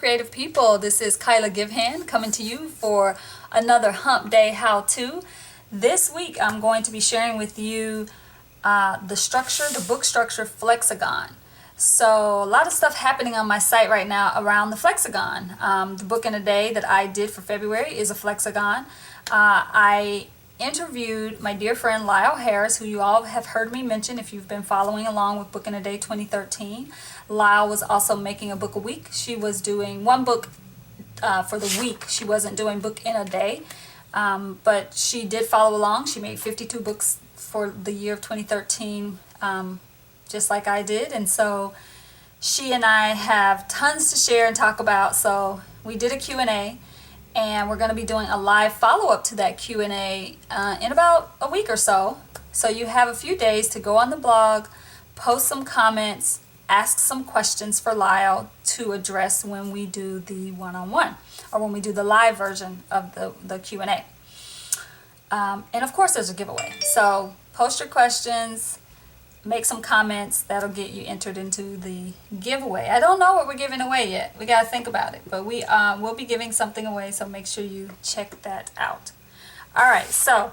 creative people. This is Kyla Givehand coming to you for another Hump Day how-to. This week I'm going to be sharing with you the book structure Flexagon. So a lot of stuff happening on my site right now around the Flexagon. The book in a day that I did for February is a Flexagon. I interviewed my dear friend Lyle Harris, who you all have heard me mention if you've been following along with Book in a Day 2013. Lyle was also making a book a week. She was doing one book for the week. She wasn't doing book in a day, but she did follow along. She made 52 books for the year of 2013, just like I did. And so she and I have tons to share and talk about. So we did a Q&A. And we're going to be doing a live follow-up to that Q&A in about a week or so. So you have a few days to go on the blog, post some comments, ask some questions for Lyle to address when we do the one-on-one or when we do the live version of the Q&A. And of course there's a giveaway. So post your questions, make some comments. That'll get you entered into the giveaway. I don't know what we're giving away yet. We got to think about it. But we will be giving something away, so make sure you check that out. All right, so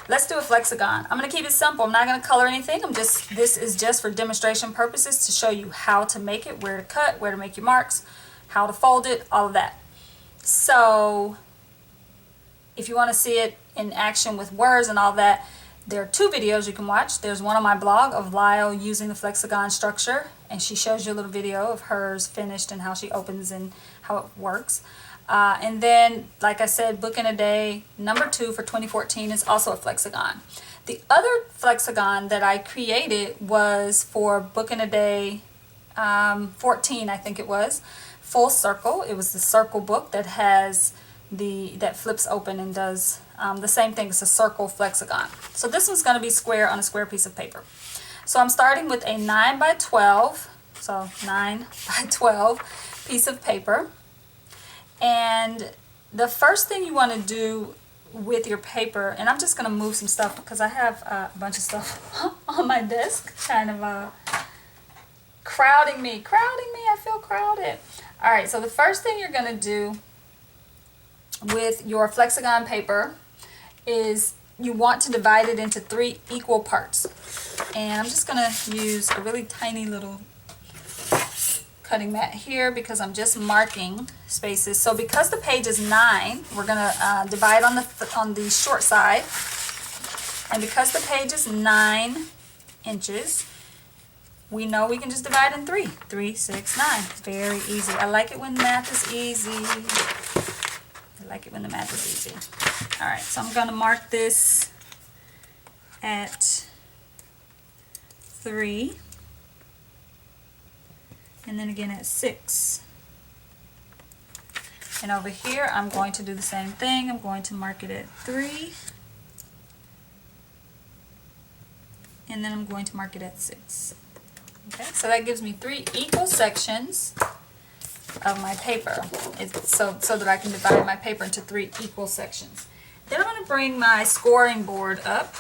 let's do a Flexagon. I'm going to keep it simple. I'm not going to color anything. This is just for demonstration purposes to show you how to make it, where to cut, where to make your marks, how to fold it, all of that. So if you want to see it in action with words and all that, there are two videos you can watch. There's one on my blog of Lyle using the Flexagon structure, and she shows you a little video of hers finished and how she opens and how it works. And then, like I said, Book in a Day number 2 for 2014 is also a Flexagon. The other Flexagon that I created was for Book in a Day 14, I think it was, Full Circle. It was the circle book that has that flips open and does the same thing. It's a circle Flexagon. So this one's going to be square on a square piece of paper. So I'm starting with a 9 by 12, so 9 by 12 piece of paper. And the first thing you want to do with your paper, and I'm just going to move some stuff because I have a bunch of stuff on my desk, kind of crowding me. I feel crowded. All right, so the first thing you're going to do with your Flexagon paper is you want to divide it into 3 equal parts. And I'm just going to use a really tiny little cutting mat here because I'm just marking spaces. So because the page is 9, we're going to divide on the short side. And because the page is 9 inches, we know we can just divide in 3. 3, 6, 9. Very easy. I like it when math is easy. I like it when the math is easy. All right, so I'm going to mark this at 3, and then again at 6. And over here, I'm going to do the same thing. I'm going to mark it at 3, and then I'm going to mark it at 6. Okay, so that gives me 3 equal sections of my paper, so that I can divide my paper into 3 equal sections. Then I'm going to bring my scoring board up,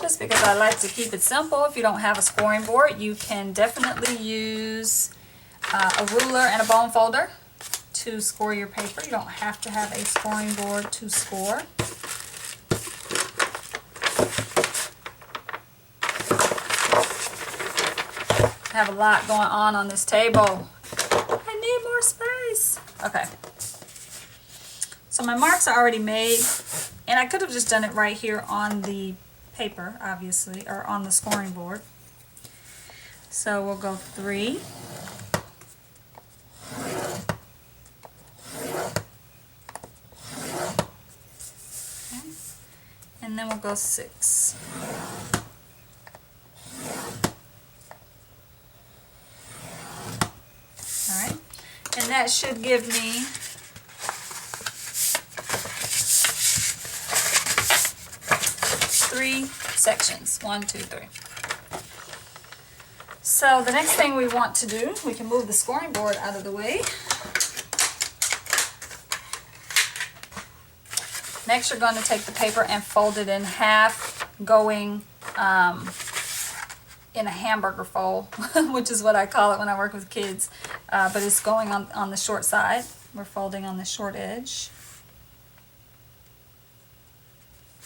just because I like to keep it simple. If you don't have a scoring board, you can definitely use a ruler and a bone folder to score your paper. You don't have to have a scoring board to score. I have a lot going on this table. I need more space. Okay. So my marks are already made, and I could have just done it right here on the paper, obviously, or on the scoring board. So we'll go 3. Okay. And then we'll go 6. Alright, and that should give me 3 sections. 1, 2, 3. So the next thing we want to do, we can move the scoring board out of the way. Next, you're going to take the paper and fold it in half, going in a hamburger fold, which is what I call it when I work with kids. but it's going on the short side. We're folding on the short edge.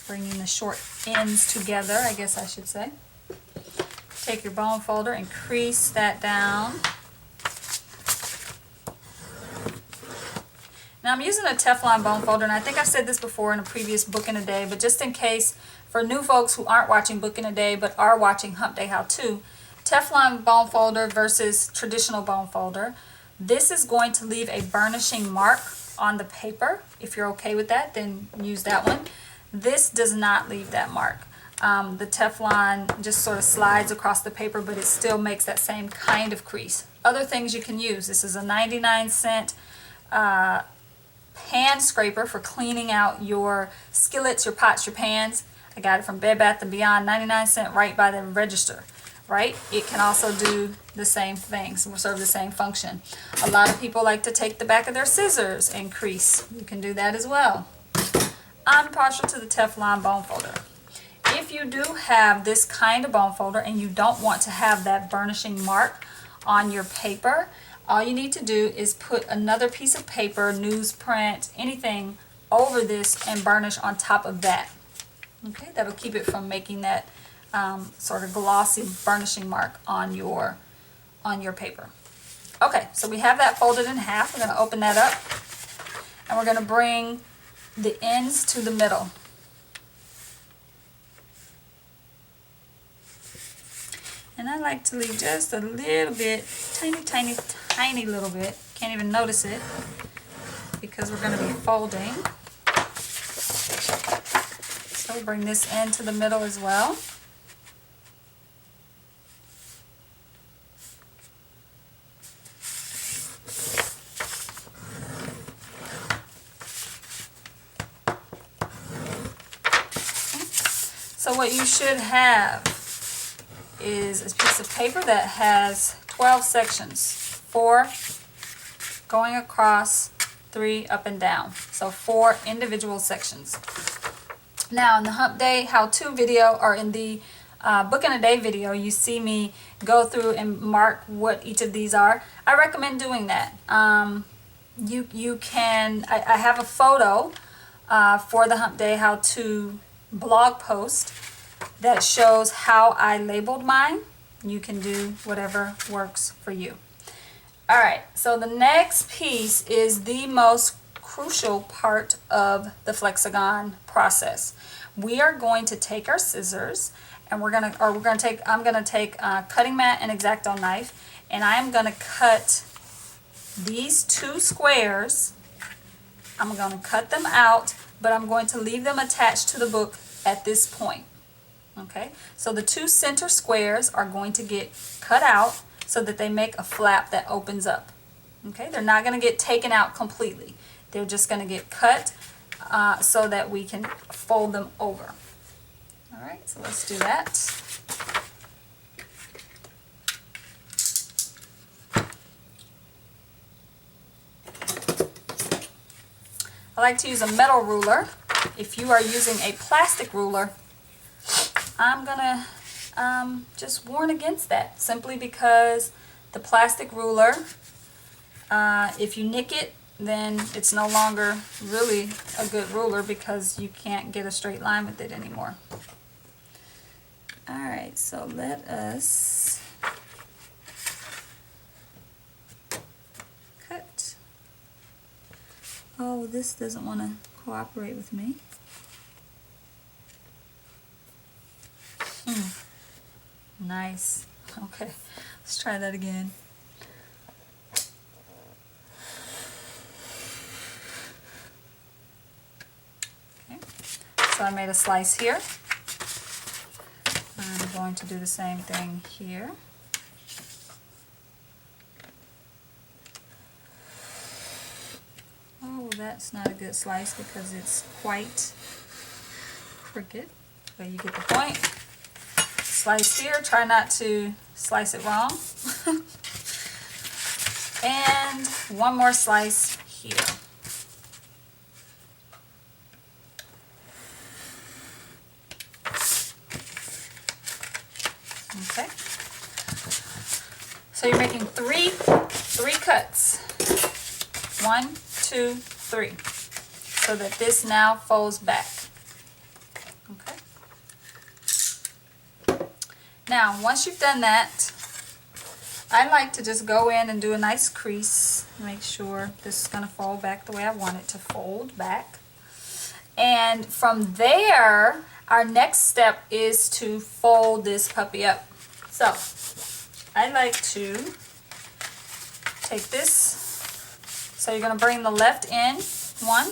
Bringing the short ends together, I guess I should say. Take your bone folder and crease that down. Now I'm using a Teflon bone folder, and I think I've said this before in a previous Book in a Day, but just in case, for new folks who aren't watching Book in a Day but are watching Hump Day How To, Teflon bone folder versus traditional bone folder. This is going to leave a burnishing mark on the paper. If you're okay with that, then use that one. This does not leave that mark. The Teflon just sort of slides across the paper, but it still makes that same kind of crease. Other things you can use. This is a 99-cent pan scraper for cleaning out your skillets, your pots, your pans. I got it from Bed Bath & Beyond, 99-cent, right by the register. Right? It can also do the same thing, so will serve the same function. A lot of people like to take the back of their scissors and crease. You can do that as well. I'm partial to the Teflon bone folder. If you do have this kind of bone folder and you don't want to have that burnishing mark on your paper, all you need to do is put another piece of paper, newsprint, anything over this and burnish on top of that. Okay, that'll keep it from making that sort of glossy burnishing mark on your paper. Okay, so we have that folded in half. We're going to open that up and we're going to bring the ends to the middle. And I like to leave just a little bit, tiny little bit. Can't even notice it because we're going to be folding. So bring this end to the middle as well. So what you should have is a piece of paper that has 12 sections, 4 going across, 3 up and down. So 4 individual sections. Now in the Hump Day how-to video, or in the Book in a Day video, you see me go through and mark what each of these are. I recommend doing that. You can, I have a photo for the Hump Day how-to blog post that shows how I labeled mine. You can do whatever works for you. Alright, so the next piece is the most crucial part of the Flexagon process. We are going to take our scissors and I'm gonna take a cutting mat and X-Acto knife, and I'm gonna cut these 2 squares. I'm gonna cut them out, but I'm going to leave them attached to the book at this point. Okay, so the 2 center squares are going to get cut out so that they make a flap that opens up. Okay, they're not going to get taken out completely. They're just going to get cut so that we can fold them over. All right, so let's do that. I like to use a metal ruler. If you are using a plastic ruler, I'm gonna just warn against that, simply because the plastic ruler, if you nick it, then it's no longer really a good ruler because you can't get a straight line with it anymore. Alright, so let us cut. Oh, this doesn't want to cooperate with me. Nice. Okay, let's try that again. Okay, so I made a slice here. I'm going to do the same thing here. Oh, that's not a good slice because it's quite crooked, but you get the point. Slice here, try not to slice it wrong. And one more slice here. Okay. So you're making 3 3 cuts. 1, 2, 3. So that this now folds back. Okay. Now, once you've done that, I like to just go in and do a nice crease. Make sure this is going to fold back the way I want it to fold back. And from there, our next step is to fold this puppy up. So, I like to take this. So you're going to bring the left in, 1.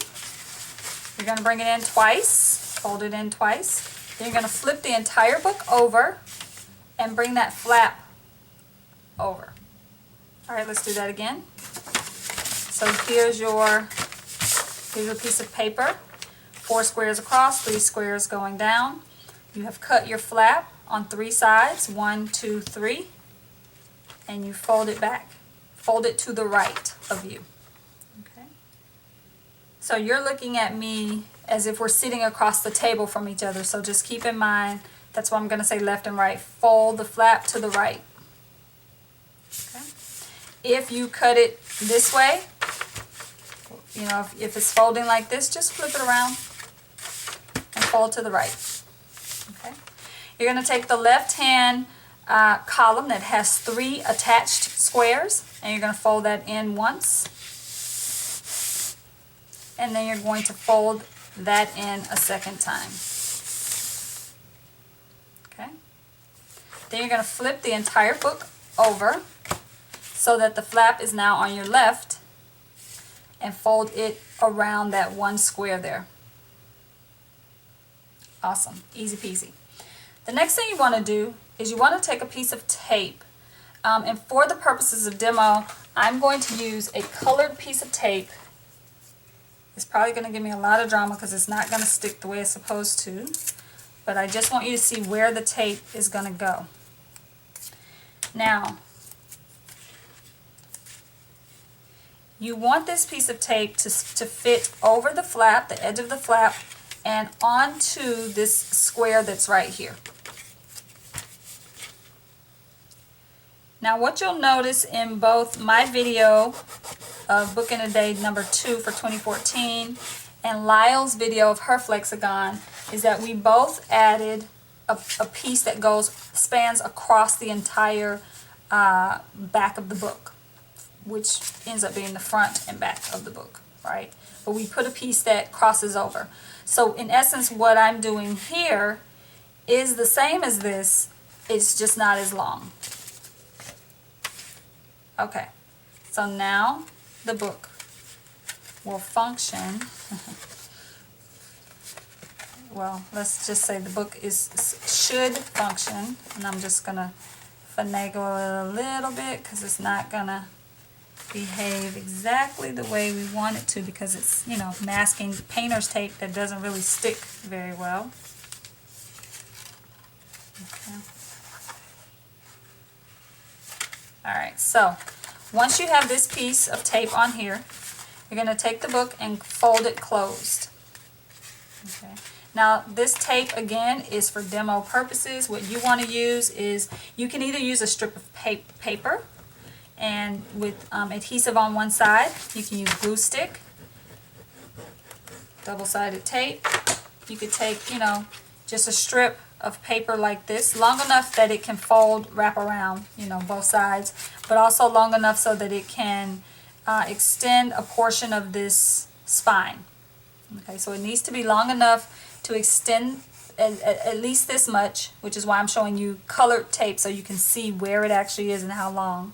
You're going to bring it in twice, fold it in twice. Then you're going to flip the entire book over and bring that flap over. All right, let's do that again. So here's your piece of paper. 4 squares across, 3 squares going down. You have cut your flap on 3 sides, 1, 2, 3, and you fold it back. Fold it to the right of you. Okay. So you're looking at me as if we're sitting across the table from each other. So just keep in mind, that's why I'm going to say left and right. Fold the flap to the right. Okay. If you cut it this way, you know, if it's folding like this, just flip it around and fold to the right. Okay. You're going to take the left hand column that has 3 attached squares, and you're going to fold that in once. And then you're going to fold that in a second time. Okay. Then you're going to flip the entire book over so that the flap is now on your left, and fold it around that 1 square there. Awesome. Easy peasy. The next thing you want to do is you want to take a piece of tape. And for the purposes of demo, I'm going to use a colored piece of tape. It's probably going to give me a lot of drama because it's not going to stick the way it's supposed to. But I just want you to see where the tape is going to go. Now, you want this piece of tape to fit over the flap, the edge of the flap, and onto this square that's right here. Now what you'll notice in both my video of Book in a Day number 2 for 2014 and Lyle's video of her Flexagon is that we both added a piece that spans across the entire back of the book, which ends up being the front and back of the book, right? But we put a piece that crosses over. So in essence, what I'm doing here is the same as this, it's just not as long. Okay, so now the book will function. Well, let's just say the book should function, and I'm just gonna finagle it a little bit because it's not gonna behave exactly the way we want it to because it's, you know, masking painter's tape that doesn't really stick very well. Okay. Alright, so once you have this piece of tape on here, you're going to take the book and fold it closed. Okay. Now this tape again is for demo purposes. What you want to use is, you can either use a strip of paper and with adhesive on one side. You can use glue stick, double-sided tape. You could take, you know, just a strip of paper like this, long enough that it can fold, wrap around, you know, both sides, but also long enough so that it can extend a portion of this spine. Okay, so it needs to be long enough to extend at least this much, which is why I'm showing you colored tape so you can see where it actually is and how long.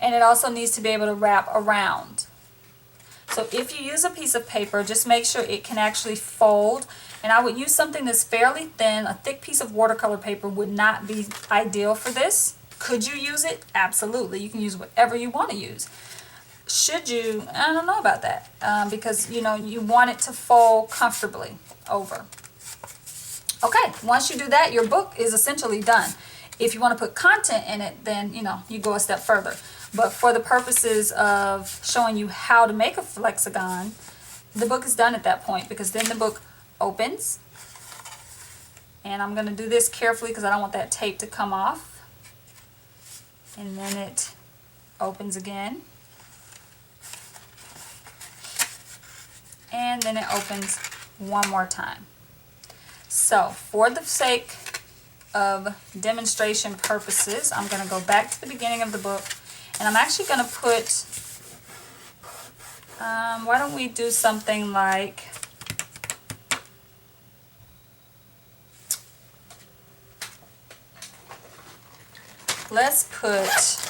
And it also needs to be able to wrap around. So if you use a piece of paper, just make sure it can actually fold. And I would use something that's fairly thin. A thick piece of watercolor paper would not be ideal for this. Could you use it? Absolutely. You can use whatever you want to use. Should you? I don't know about that. Because, you know, you want it to fold comfortably over. Okay, once you do that, your book is essentially done. If you want to put content in it, then, you know, you go a step further. But for the purposes of showing you how to make a Flexagon, the book is done at that point, because then the book opens. And I'm going to do this carefully because I don't want that tape to come off. And then it opens again, and then it opens one more time. So for the sake of demonstration purposes, I'm going to go back to the beginning of the book, and I'm actually going to put, why don't we do something like, let's put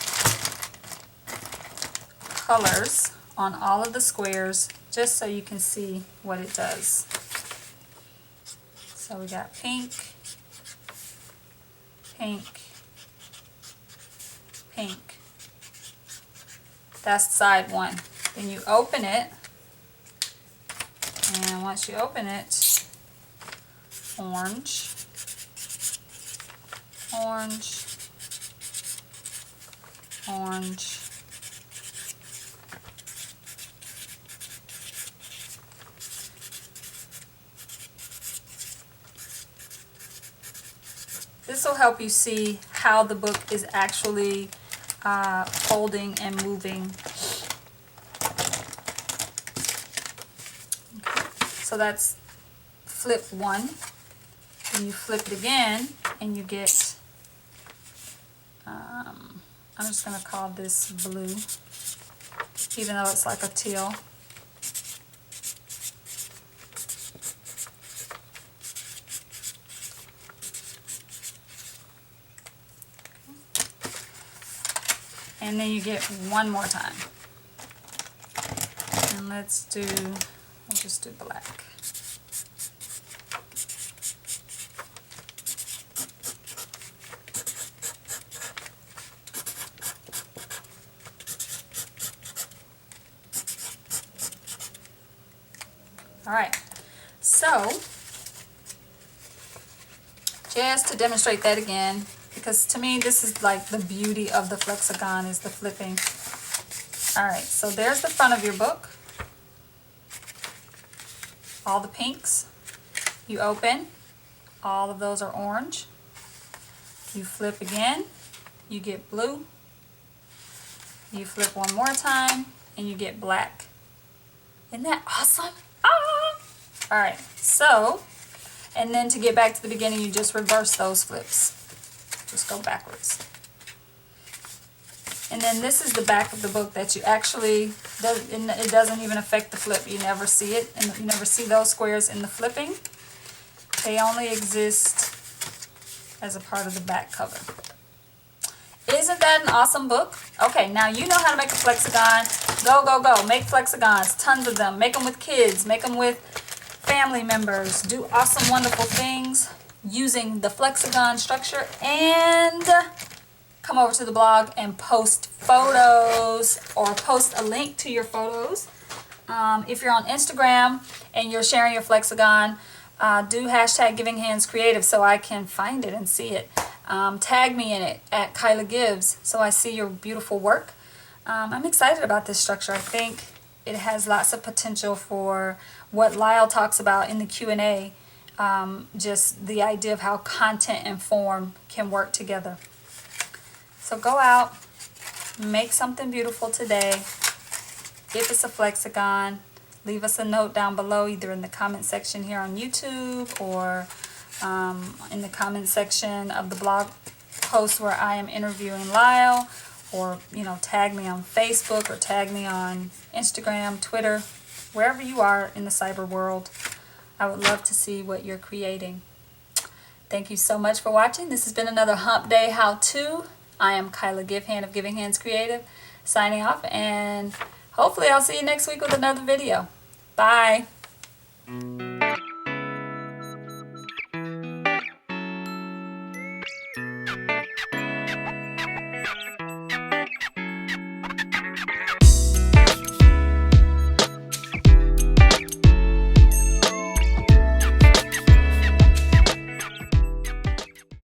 colors on all of the squares just so you can see what it does. So we got pink, pink, pink. That's side one. Then you open it, and once you open it, orange, orange, orange, this will help you see how the book is actually folding and moving. Okay. So that's flip one. Then you flip it again and you get, I'm just going to call this blue, even though it's like a teal. And then you get one more time. And we'll just do black. All right, so just to demonstrate that again, because to me this is like the beauty of the Flexagon, is the flipping. All right, so there's the front of your book. All the pinks. You open, all of those are orange. You flip again, you get blue. You flip one more time and you get black. Isn't that awesome? Ah! All right, so, and then to get back to the beginning, you just reverse those flips. Just go backwards. And then this is the back of the book that you actually, it doesn't even affect the flip. You never see it, and you never see those squares in the flipping. They only exist as a part of the back cover. Isn't that an awesome book? Okay, now you know how to make a Flexagon. Go, go, go. Make Flexagons, tons of them. Make them with kids. Make them with family members. Do awesome, wonderful things using the Flexagon structure, and come over to the blog and post photos or post a link to your photos. If you're on Instagram and you're sharing your Flexagon, do hashtag Giving Hands Creative so I can find it and see it. Tag me in it at Kyla Gives so I see your beautiful work. I'm excited about this structure. I think it has lots of potential for what Lyle talks about in the Q&A, just the idea of how content and form can work together. So go out, make something beautiful today. If it's a Flexagon, leave us a note down below, either in the comment section here on YouTube or in the comment section of the blog post where I am interviewing Lyle, or tag me on Facebook or tag me on Instagram, Twitter, wherever you are in the cyber world. I would love to see what you're creating. Thank you so much for watching. This has been another Hump Day how-to. I am Kyla Givehand of Giving Hands Creative, signing off, and hopefully I'll see you next week with another video. Bye.